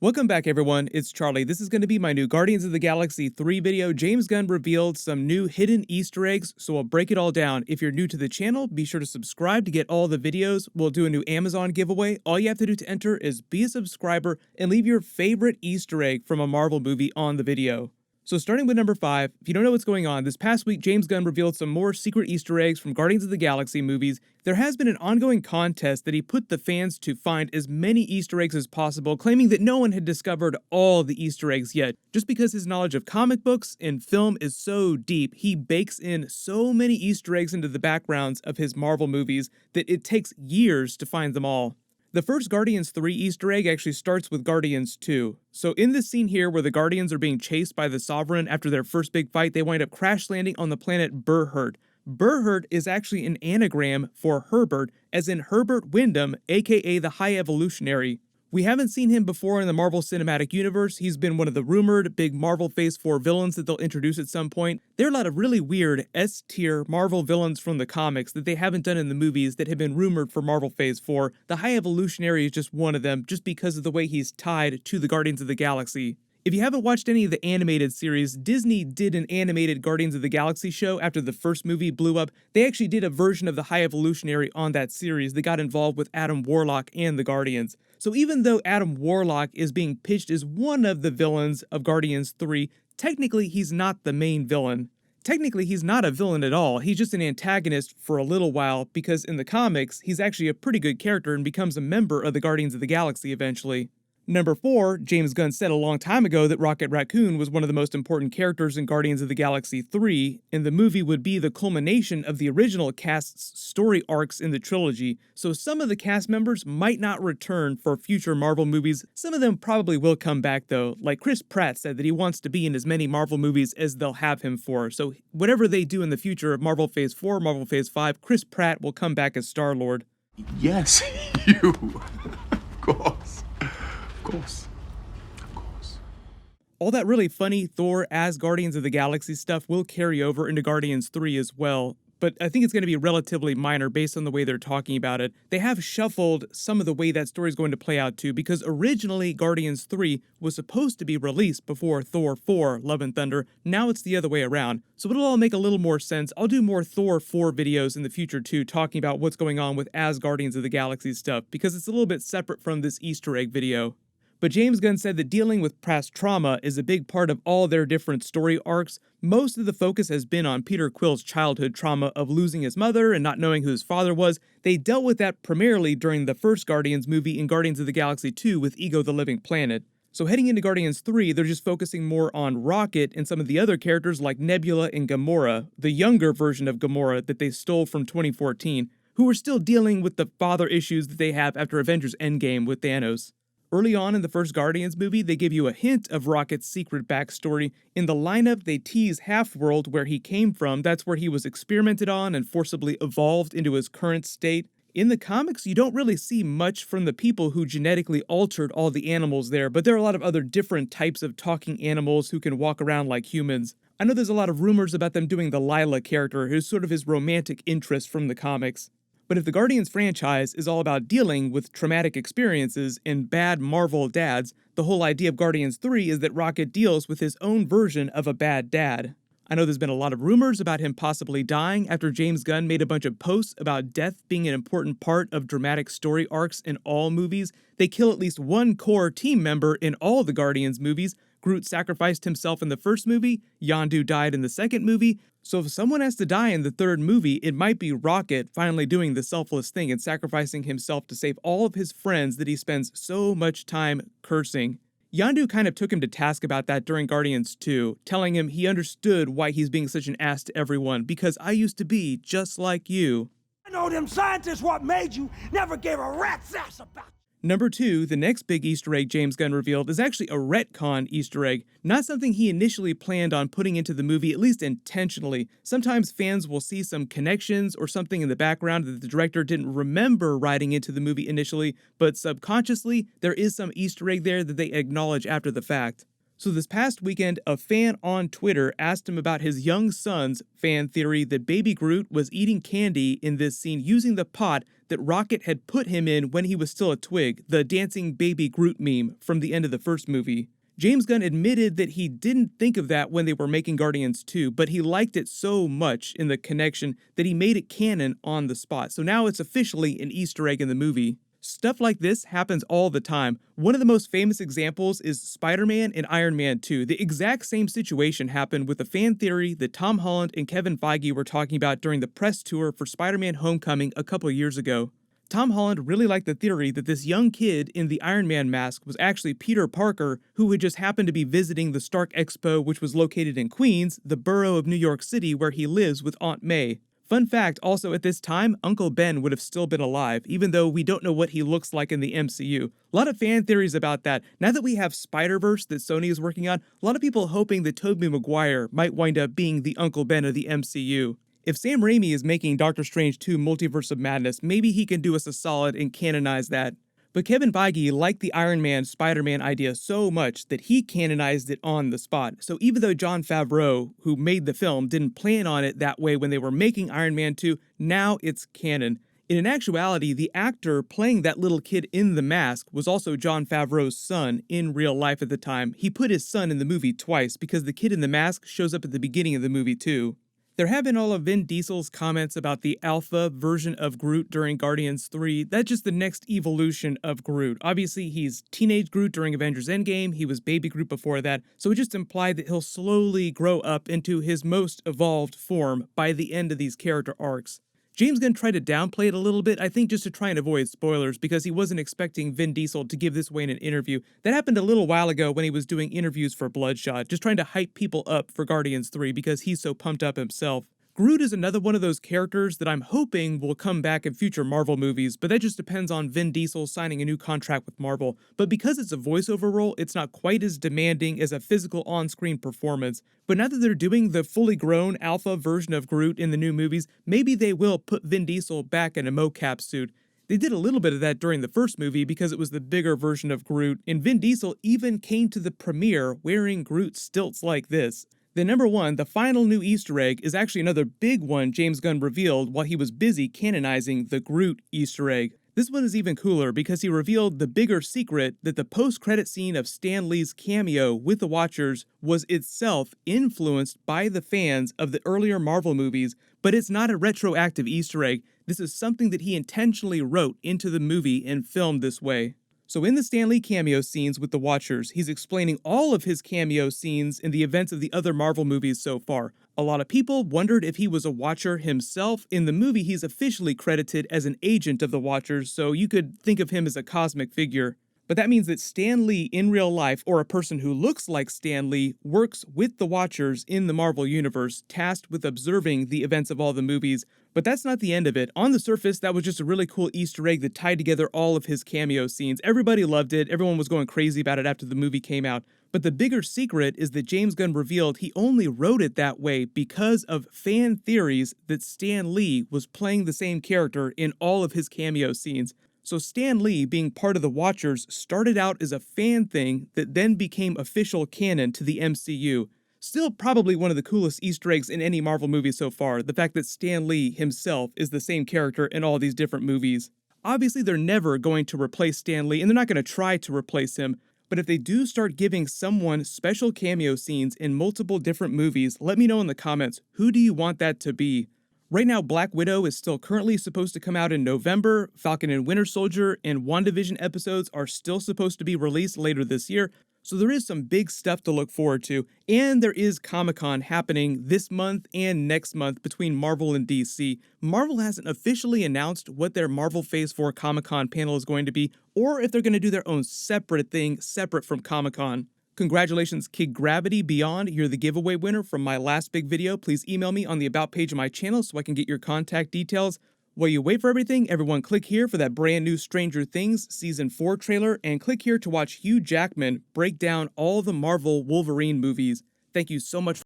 Welcome back everyone, it's Charlie. This is going to be my new Guardians of the Galaxy 3 video. James Gunn revealed some new hidden Easter eggs, so I'll break it all down. If you're new to the channel, be sure to subscribe to get all the videos. We'll do a new Amazon giveaway. All you have to do to enter is be a subscriber and leave your favorite Easter egg from a Marvel movie on the video. So starting with number 5, if you don't know what's going on, this past week James Gunn revealed some more secret Easter eggs from Guardians of the Galaxy movies. There has been an ongoing contest that he put the fans to find as many Easter eggs as possible, claiming that no one had discovered all the Easter eggs yet. Just because his knowledge of comic books and film is so deep, he bakes in so many Easter eggs into the backgrounds of his Marvel movies that it takes years to find them all. The first Guardians 3 Easter egg actually starts with Guardians 2. So in this scene here where the Guardians are being chased by the Sovereign after their first big fight, they wind up crash landing on the planet Burhurt. Burhurt is actually an anagram for Herbert, as in Herbert Wyndham, aka the High Evolutionary. We haven't seen him before in the Marvel Cinematic Universe. He's been one of the rumored big Marvel Phase 4 villains that they'll introduce at some point. There are a lot of really weird S-tier Marvel villains from the comics that they haven't done in the movies that have been rumored for Marvel Phase 4. The High Evolutionary is just one of them, just because of the way he's tied to the Guardians of the Galaxy. If you haven't watched any of the animated series, Disney did an animated Guardians of the Galaxy show after the first movie blew up. They actually did a version of the High Evolutionary on that series that got involved with Adam Warlock and the Guardians. So even though Adam Warlock is being pitched as one of the villains of Guardians 3, technically he's not the main villain. Technically he's not a villain at all, he's just an antagonist for a little while, because in the comics, he's actually a pretty good character and becomes a member of the Guardians of the Galaxy eventually. Number 4, James Gunn said a long time ago that Rocket Raccoon was one of the most important characters in Guardians of the Galaxy 3, and the movie would be the culmination of the original cast's story arcs in the trilogy, so some of the cast members might not return for future Marvel movies. Some of them probably will come back though, like Chris Pratt said that he wants to be in as many Marvel movies as they'll have him for, so whatever they do in the future of Marvel Phase 4, Marvel Phase 5, Chris Pratt will come back as Star-Lord. Yes, you. Of course. Of course. All that really funny Thor as Guardians of the Galaxy stuff will carry over into Guardians 3 as well, but I think it's going to be relatively minor based on the way they're talking about it. They have shuffled some of the way that story is going to play out too, because originally Guardians 3 was supposed to be released before Thor 4 Love and Thunder. Now it's the other way around, so it'll all make a little more sense. I'll do more Thor 4 videos in the future too, talking about what's going on with Asgardians of the Galaxy stuff, because it's a little bit separate from this Easter egg video. But James Gunn said that dealing with past trauma is a big part of all their different story arcs. Most of the focus has been on Peter Quill's childhood trauma of losing his mother and not knowing who his father was. They dealt with that primarily during the first Guardians movie in Guardians of the Galaxy 2 with Ego the Living Planet. So heading into Guardians 3, they're just focusing more on Rocket and some of the other characters like Nebula and Gamora, the younger version of Gamora that they stole from 2014, who are still dealing with the father issues that they have after Avengers Endgame with Thanos. Early on in the first Guardians movie, they give you a hint of Rocket's secret backstory. In the lineup, they tease Half-World, where he came from. That's where he was experimented on and forcibly evolved into his current state. In the comics, you don't really see much from the people who genetically altered all the animals there, but there are a lot of other different types of talking animals who can walk around like humans. I know there's a lot of rumors about them doing the Lila character, who's sort of his romantic interest from the comics. But if the Guardians franchise is all about dealing with traumatic experiences and bad Marvel dads, the whole idea of Guardians 3 is that Rocket deals with his own version of a bad dad. I know there's been a lot of rumors about him possibly dying after James Gunn made a bunch of posts about death being an important part of dramatic story arcs in all movies. They kill at least one core team member in all the Guardians movies. Groot sacrificed himself in the first movie, Yondu died in the second movie, so if someone has to die in the third movie, it might be Rocket finally doing the selfless thing and sacrificing himself to save all of his friends that he spends so much time cursing. Yondu kind of took him to task about that during Guardians 2, telling him he understood why he's being such an ass to everyone, because I used to be just like you. I know them scientists what made you never gave a rat's ass about. Number 2, the next big Easter egg James Gunn revealed is actually a retcon Easter egg, not something he initially planned on putting into the movie, at least intentionally. Sometimes fans will see some connections or something in the background that the director didn't remember writing into the movie initially, but subconsciously, there is some Easter egg there that they acknowledge after the fact. So this past weekend, a fan on Twitter asked him about his young son's fan theory that Baby Groot was eating candy in this scene using the pot that Rocket had put him in when he was still a twig, the dancing Baby Groot meme from the end of the first movie. James Gunn admitted that he didn't think of that when they were making Guardians 2, but he liked it so much in the connection that he made it canon on the spot. So now it's officially an Easter egg in the movie. Stuff like this happens all the time. One of the most famous examples is Spider-Man and Iron Man 2. The exact same situation happened with the fan theory that Tom Holland and Kevin Feige were talking about during the press tour for Spider-Man Homecoming a couple years ago. Tom Holland really liked the theory that this young kid in the Iron Man mask was actually Peter Parker, who had just happened to be visiting the Stark Expo, which was located in Queens, the borough of New York City where he lives with Aunt May. Fun fact, also at this time, Uncle Ben would have still been alive, even though we don't know what he looks like in the MCU. A lot of fan theories about that. Now that we have Spider-Verse that Sony is working on, a lot of people hoping that Tobey Maguire might wind up being the Uncle Ben of the MCU. If Sam Raimi is making Doctor Strange 2 Multiverse of Madness, maybe he can do us a solid and canonize that. But Kevin Feige liked the Iron Man Spider-Man idea so much that he canonized it on the spot. So even though Jon Favreau, who made the film, didn't plan on it that way when they were making Iron Man 2, now it's canon. And in actuality, the actor playing that little kid in the mask was also Jon Favreau's son in real life at the time. He put his son in the movie twice because the kid in the mask shows up at the beginning of the movie too. There have been all of Vin Diesel's comments about the alpha version of Groot during Guardians 3. That's just the next evolution of Groot. Obviously, he's teenage Groot during Avengers Endgame, he was baby Groot before that, so it just implied that he'll slowly grow up into his most evolved form by the end of these character arcs. James Gunn tried to downplay it a little bit, I think just to try and avoid spoilers, because he wasn't expecting Vin Diesel to give this away in an interview. That happened a little while ago when he was doing interviews for Bloodshot, just trying to hype people up for Guardians 3 because he's so pumped up himself. Groot is another one of those characters that I'm hoping will come back in future Marvel movies, but that just depends on Vin Diesel signing a new contract with Marvel. But because it's a voiceover role, it's not quite as demanding as a physical on-screen performance. But now that they're doing the fully grown alpha version of Groot in the new movies, maybe they will put Vin Diesel back in a mocap suit. They did a little bit of that during the first movie because it was the bigger version of Groot, and Vin Diesel even came to the premiere wearing Groot stilts like this. Then number one, the final new Easter egg is actually another big one James Gunn revealed while he was busy canonizing the Groot Easter egg. This one is even cooler because he revealed the bigger secret that the post-credit scene of Stan Lee's cameo with the Watchers was itself influenced by the fans of the earlier Marvel movies, but it's not a retroactive Easter egg. This is something that he intentionally wrote into the movie and filmed this way. So in the Stan Lee cameo scenes with the Watchers, he's explaining all of his cameo scenes in the events of the other Marvel movies so far. A lot of people wondered if he was a Watcher himself. In the movie, he's officially credited as an agent of the Watchers, so you could think of him as a cosmic figure. But that means that Stan Lee in real life, or a person who looks like Stan Lee, works with the Watchers in the Marvel Universe, tasked with observing the events of all the movies. But that's not the end of it. On the surface, that was just a really cool Easter egg that tied together all of his cameo scenes. Everybody loved it. Everyone was going crazy about it after the movie came out. But the bigger secret is that James Gunn revealed he only wrote it that way because of fan theories that Stan Lee was playing the same character in all of his cameo scenes. So Stan Lee, being part of the Watchers, started out as a fan thing that then became official canon to the MCU. Still probably one of the coolest Easter eggs in any Marvel movie so far, the fact that Stan Lee himself is the same character in all these different movies. Obviously, they're never going to replace Stan Lee, and they're not going to try to replace him, but if they do start giving someone special cameo scenes in multiple different movies, let me know in the comments, who do you want that to be? Right now, Black Widow is still currently supposed to come out in November, Falcon and Winter Soldier and WandaVision episodes are still supposed to be released later this year, so there is some big stuff to look forward to, and there is Comic-Con happening this month and next month between Marvel and DC. Marvel hasn't officially announced what their Marvel Phase 4 Comic-Con panel is going to be, or if they're going to do their own separate thing, separate from Comic-Con. Congratulations, Kid Gravity Beyond, you're the giveaway winner from my last big video. Please email me on the About page of my channel so I can get your contact details. While you wait for everything, everyone click here for that brand new Stranger Things Season 4 trailer, and click here to watch Hugh Jackman break down all the Marvel Wolverine movies. Thank you so much.